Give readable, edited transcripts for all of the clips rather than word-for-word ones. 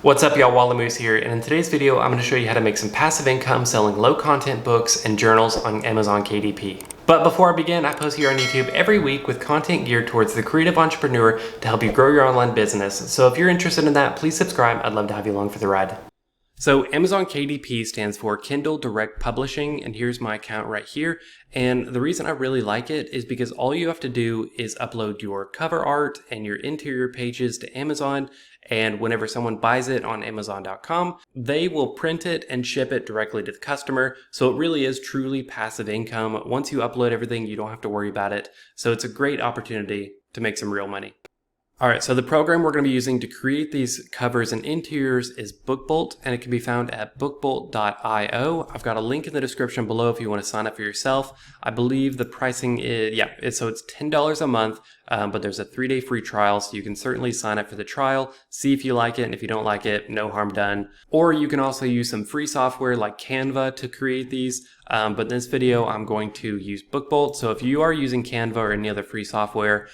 What's up, y'all? Wallamoose here, and in today's video I'm going to show you how to make some passive income selling low content books and journals on Amazon KDP. But before I begin, I post here on YouTube every week with content geared towards the creative entrepreneur to help you grow your online business. So if you're interested in that, please subscribe. I'd love to have you along for the ride. So Amazon KDP stands for Kindle Direct Publishing, and here's my account right here. And the reason I really like it is because all you have to do is upload your cover art and your interior pages to Amazon, and whenever someone buys it on Amazon.com, they will print it and ship it directly to the customer. So it really is truly passive income. Once you upload everything, you don't have to worry about it. So it's a great opportunity to make some real money. All right, so the program we're going to be using to create these covers and interiors is BookBolt, and it can be found at bookbolt.io. I've got a link in the description below if you want to sign up for yourself. I believe the pricing is, so it's $10 a month, but there's a 3-day free trial, so you can certainly sign up for the trial, see if you like it, and if you don't like it, no harm done. Or you can also use some free software like Canva to create these. But in this video, I'm going to use BookBolt. So if you are using Canva or any other free software,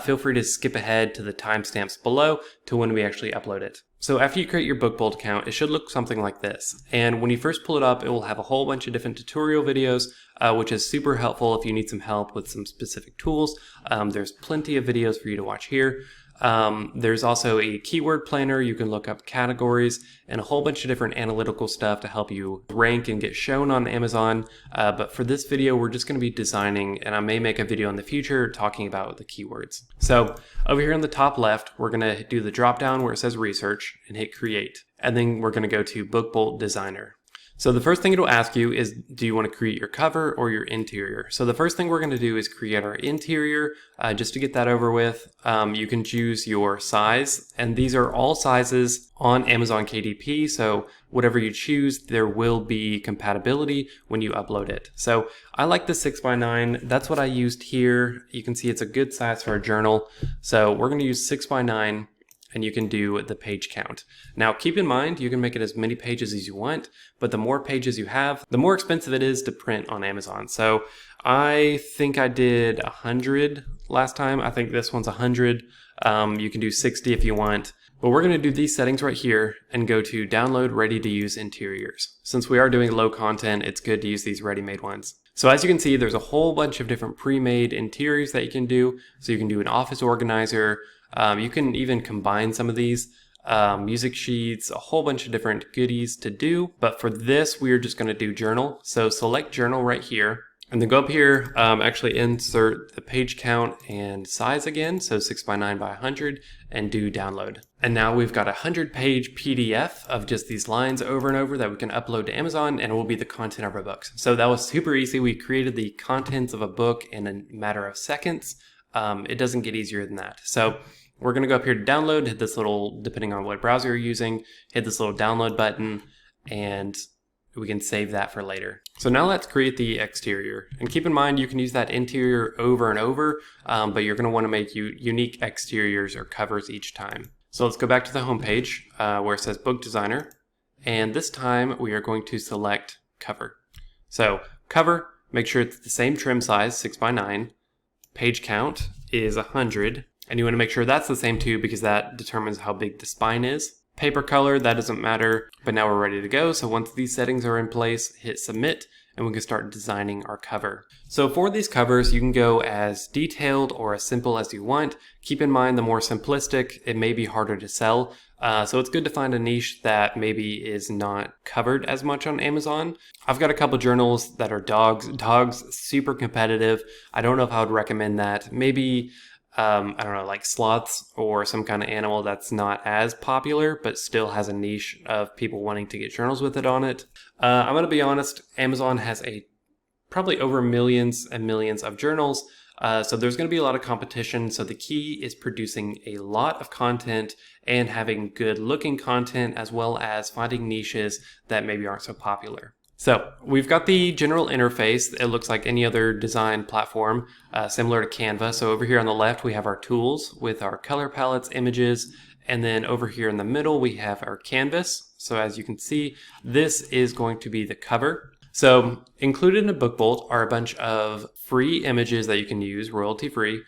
feel free to skip ahead to the timestamps below to when we actually upload it. So after you create your BookBolt account, it should look something like this. And when you first pull it up, it will have a whole bunch of different tutorial videos, which is super helpful if you need some help with some specific tools. There's plenty of videos for you to watch here. There's also a keyword planner. You can look up categories and a whole bunch of different analytical stuff to help you rank and get shown on Amazon. But for this video, we're just going to be designing, and I may make a video in the future talking about the keywords. So over here on the top left, we're going to do the drop down where it says research and hit create. And then we're going to go to BookBolt Designer. So the first thing it'll ask you is, do you want to create your cover or your interior? So the first thing we're going to do is create our interior. Just to get that over with, you can choose your size, and these are all sizes on Amazon KDP. So whatever you choose, there will be compatibility when you upload it. So I like the 6x9. That's what I used here. You can see it's a good size for a journal. So we're going to use 6x9. And you can do the page count. Now keep in mind, you can make it as many pages as you want, but the more pages you have, the more expensive it is to print on Amazon. So I think I did 100 last time. I think this one's 100. You can do 60 if you want. But we're going to do these settings right here and go to download ready to use interiors. Since we are doing low content, it's good to use these ready-made ones. So as you can see, there's a whole bunch of different pre-made interiors that you can do. So you can do an office organizer. You can even combine some of these music sheets, a whole bunch of different goodies to do. But for this, we are just going to do journal. So select journal right here, and then go up here, actually insert the page count and size again. So 6x9 by 100, and do download. And now we've got a 100-page PDF of just these lines over and over that we can upload to Amazon, and it will be the content of our books. So that was super easy. We created the contents of a book in a matter of seconds. It doesn't get easier than that. So we're going to go up here to download, hit this little, depending on what browser you're using, hit this little download button, and we can save that for later. So now let's create the exterior. And keep in mind, you can use that interior over and over, but you're going to want to make unique exteriors or covers each time. So let's go back to the home page where it says Book Designer. And this time we are going to select cover. So cover, make sure it's the same trim size, 6x9. Page count is 100. And you want to make sure that's the same too, because that determines how big the spine is. Paper color, that doesn't matter, but now we're ready to go. So once these settings are in place, hit submit, and we can start designing our cover. So for these covers, you can go as detailed or as simple as you want. Keep in mind, the more simplistic, it may be harder to sell. So it's good to find a niche that maybe is not covered as much on Amazon. I've got a couple journals that are dogs. Dogs, super competitive. I don't know if I would recommend that. Maybe I don't know, like sloths or some kind of animal that's not as popular, but still has a niche of people wanting to get journals with it on it. I'm going to be honest, Amazon has probably over millions and millions of journals. So there's going to be a lot of competition. So the key is producing a lot of content and having good looking content, as well as finding niches that maybe aren't so popular. So we've got the general interface. It looks like any other design platform, similar to Canva. So over here on the left, we have our tools with our color palettes, images, and then over here in the middle, we have our canvas. So as you can see, this is going to be the cover. So included in a BookBolt are a bunch of free images that you can use, royalty free.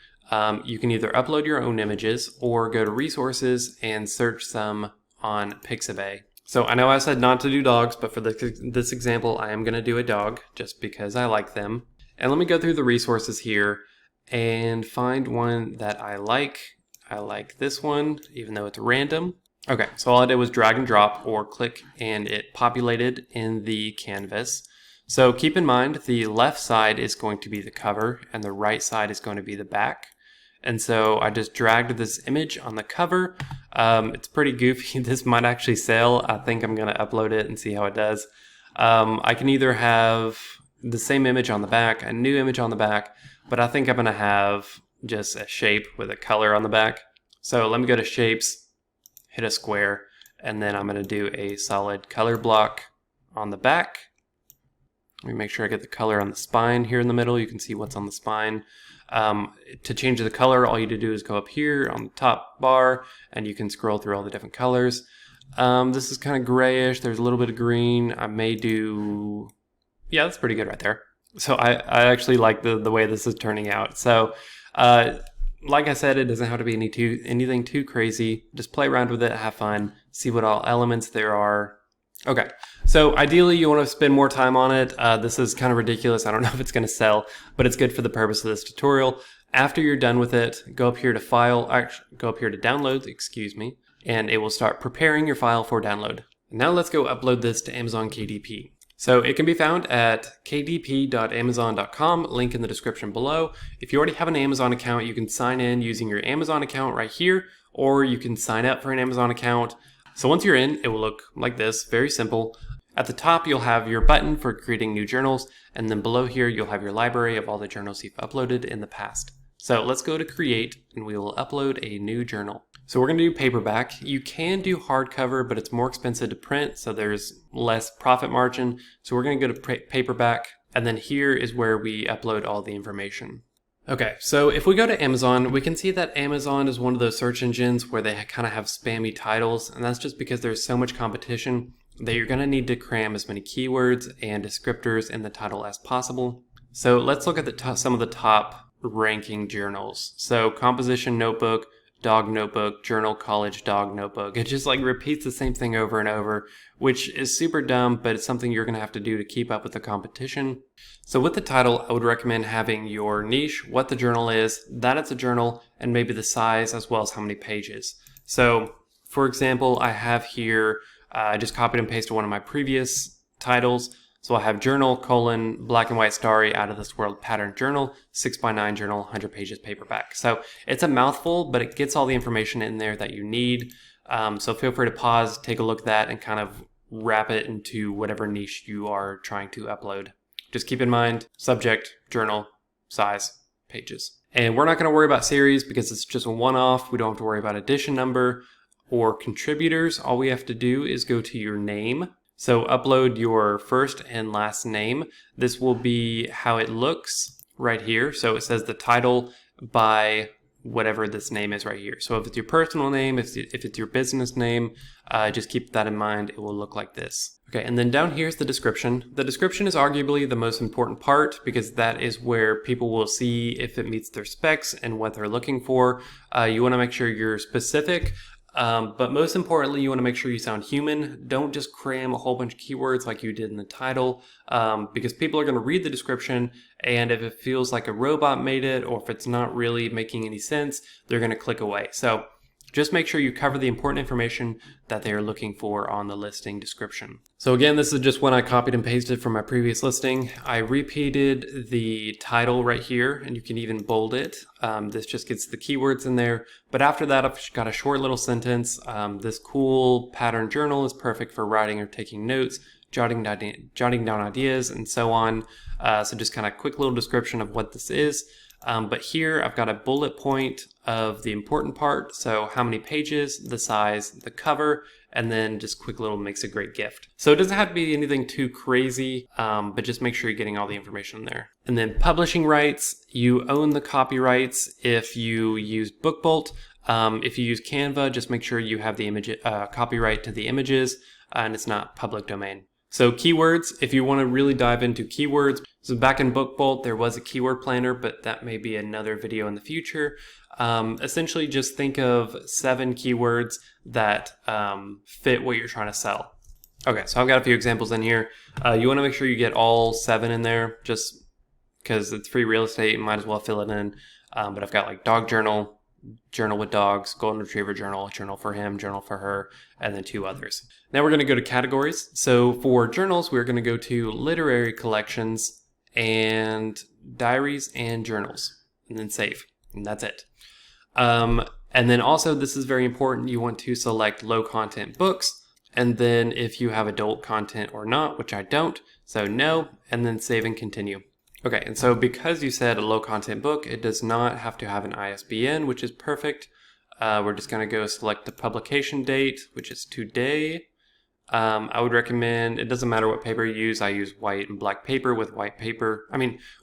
You can either upload your own images or go to resources and search some on Pixabay. So I know I said not to do dogs, but for this example, I am going to do a dog just because I like them. And let me go through the resources here and find one that I like. I like this one, even though it's random. Okay, so all I did was drag and drop or click and it populated in the canvas. So keep in mind the left side is going to be the cover and the right side is going to be the back. And so I just dragged this image on the cover. It's pretty goofy. This might actually sell. I think I'm going to upload it and see how it does. I can either have the same image on the back, a new image on the back, but I think I'm going to have just a shape with a color on the back. So let me go to shapes, hit a square, and then I'm going to do a solid color block on the back. Let me make sure I get the color on the spine here in the middle. You can see what's on the spine. To change the color, all you need to do is go up here on the top bar and you can scroll through all the different colors. This is kind of grayish. There's a little bit of green. I may do, yeah, that's pretty good right there. So I actually like the way this is turning out. So, like I said, it doesn't have to be anything too crazy. Just play around with it, have fun, see what all elements there are. Okay, so ideally you want to spend more time on it. This is kind of ridiculous. I don't know if it's going to sell, but it's good for the purpose of this tutorial. After you're done with it, go up here to File, go up here to Downloads, excuse me, and it will start preparing your file for download. Now let's go upload this to Amazon KDP. So it can be found at kdp.amazon.com, link in the description below. If you already have an Amazon account, you can sign in using your Amazon account right here, or you can sign up for an Amazon account. So once you're in, it will look like this, very simple. At the top, you'll have your button for creating new journals, and then below here, you'll have your library of all the journals you've uploaded in the past. So let's go to create, and we will upload a new journal. So we're gonna do paperback. You can do hardcover, but it's more expensive to print, so there's less profit margin. So we're gonna go to paperback, and then here is where we upload all the information. Okay, so if we go to Amazon, we can see that Amazon is one of those search engines where they kind of have spammy titles, and that's just because there's so much competition that you're going to need to cram as many keywords and descriptors in the title as possible. So let's look at some of the top ranking journals. So Composition Notebook, Dog Notebook, Journal College Dog Notebook. It just like repeats the same thing over and over, which is super dumb, but it's something you're going to have to do to keep up with the competition. So with the title, I would recommend having your niche, what the journal is, that it's a journal, and maybe the size as well as how many pages. So for example, I have here, I just copied and pasted one of my previous titles. So I have journal, black and white starry out of this world pattern journal, 6x9 journal, 100 pages paperback. So it's a mouthful, but it gets all the information in there that you need. So feel free to pause, take a look at that, and kind of wrap it into whatever niche you are trying to upload. Just keep in mind, subject, journal, size, pages. And we're not going to worry about series because it's just a one-off. We don't have to worry about edition number or contributors. All we have to do is go to your name. So upload your first and last name. This will be how it looks right here. So it says the title by whatever this name is right here. So if it's your personal name, if it's your business name, just keep that in mind. It will look like this. Okay, and then down here is the description. The description is arguably the most important part because that is where people will see if it meets their specs and what they're looking for. You want to make sure you're specific. But most importantly, you want to make sure you sound human. Don't just cram a whole bunch of keywords like you did in the title, because people are going to read the description, and if it feels like a robot made it, or if it's not really making any sense, they're going to click away. So just make sure you cover the important information that they are looking for on the listing description. So again, this is just one I copied and pasted from my previous listing. I repeated the title right here, and you can even bold it. This just gets the keywords in there. But after that, I've got a short little sentence. This cool pattern journal is perfect for writing or taking notes, jotting down ideas, and so on. So just kind of quick little description of what this is. But here I've got a bullet point of the important part. So how many pages, the size, the cover, and then just quick little makes a great gift. So it doesn't have to be anything too crazy, but just make sure you're getting all the information in there. And then publishing rights, you own the copyrights if you use BookBolt. If you use Canva, just make sure you have the image copyright to the images and it's not public domain. So keywords, if you want to really dive into keywords, so back in BookBolt, there was a keyword planner, but that may be another video in the future. Essentially just think of 7 keywords that fit what you're trying to sell. Okay, so I've got a few examples in here. You want to make sure you get all 7 in there, just because it's free real estate, you might as well fill it in. But I've got like dog journal, journal with dogs, golden retriever journal, journal for him, journal for her, and then 2 others. Now we're going to go to categories. So for journals, we're going to go to literary collections and diaries and journals, and then save, and that's it. And then also, this is very important, you want to select low content books, and then if you have adult content or not, which I don't, so no, and then save and continue. Okay, and so because you said a low content book, it does not have to have an ISBN, which is perfect. We're just going to go select the publication date, which is today. I would recommend, it doesn't matter what paper you use, I use white and black paper with white paper,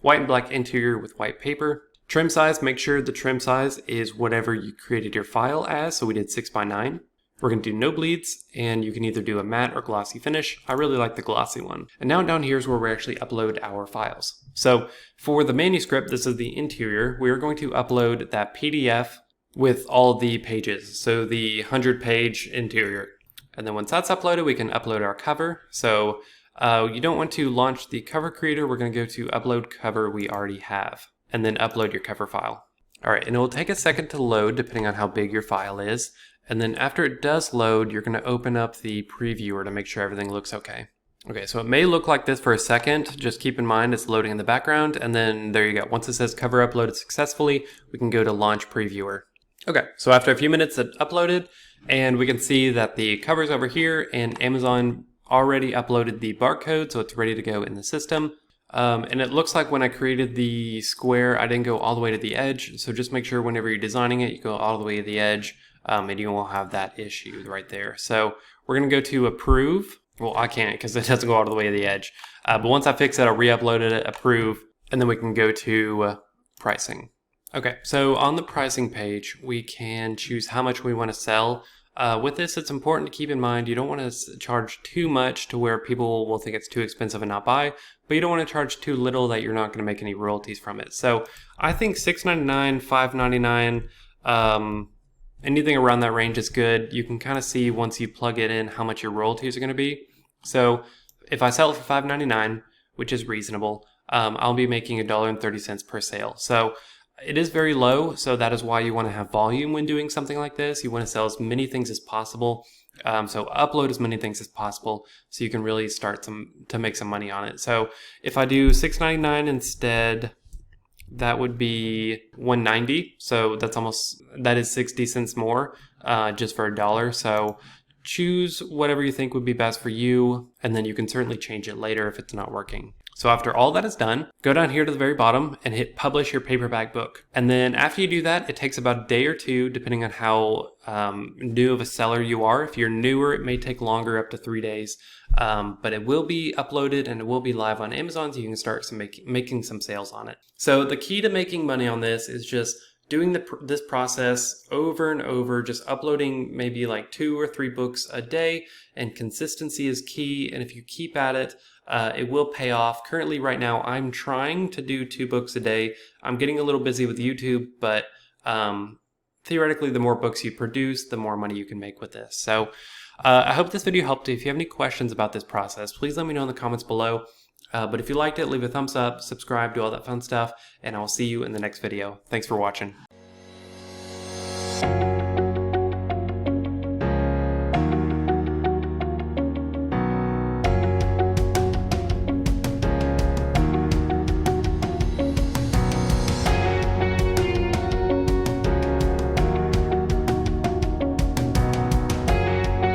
white and black interior with white paper. Trim size, make sure the trim size is whatever you created your file as, so we did 6x9. We're going to do no bleeds, and you can either do a matte or glossy finish. I really like the glossy one. And now down here is where we actually upload our files. So for the manuscript, this is the interior. We are going to upload that PDF with all the pages, so the 100-page interior. And then once that's uploaded, we can upload our cover. So you don't want to launch the cover creator. We're going to go to upload cover we already have, and then upload your cover file. All right, and it will take a second to load depending on how big your file is. And then after it does load, you're going to open up the previewer to make sure everything looks okay. Okay, so it may look like this for a second. Just keep in mind it's loading in the background, and then there you go. Once it says cover uploaded successfully, we can go to launch previewer. Okay, so after a few minutes it uploaded, and we can see that the cover's over here, and Amazon already uploaded the barcode, so it's ready to go in the system. And it looks like when I created the square, I didn't go all the way to the edge, so just make sure whenever you're designing it, you go all the way to the edge. And you won't have that issue right there. So we're going to go to approve. Well, I can't because it doesn't go all the way to the edge. But once I fix it, I'll re-upload it, approve, and then we can go to pricing. Okay, so on the pricing page, we can choose how much we want to sell. With this, it's important to keep in mind you don't want to charge too much to where people will think it's too expensive and not buy, but you don't want to charge too little that you're not going to make any royalties from it. So I think $6.99, $5.99, anything around that range is good. You can kind of see once you plug it in how much your royalties are going to be. So if I sell it for $5.99, which is reasonable, I'll be making $1.30 per sale. So it is very low, so that is why you want to have volume when doing something like this. You want to sell as many things as possible. So upload as many things as possible so you can really start to make some money on it. So if I do $6.99 instead, that would be $1.90. So that is 60 cents more just for $1. So choose whatever you think would be best for you, and then you can certainly change it later if it's not working. So after all that is done, go down here to the very bottom and hit publish your paperback book. And then after you do that, it takes about a day or 2, depending on how new of a seller you are. If you're newer, it may take longer, up to 3 days. But it will be uploaded and it will be live on Amazon, so you can start making some sales on it. So the key to making money on this is just doing this process over and over, just uploading maybe like 2 or 3 books a day, and consistency is key. And if you keep at it, it will pay off. Currently, right now, I'm trying to do 2 books a day. I'm getting a little busy with YouTube, but theoretically, the more books you produce, the more money you can make with this. So I hope this video helped. If you have any questions about this process, please let me know in the comments below. But if you liked it, leave a thumbs up, subscribe, do all that fun stuff, and I'll see you in the next video. Thanks for watching.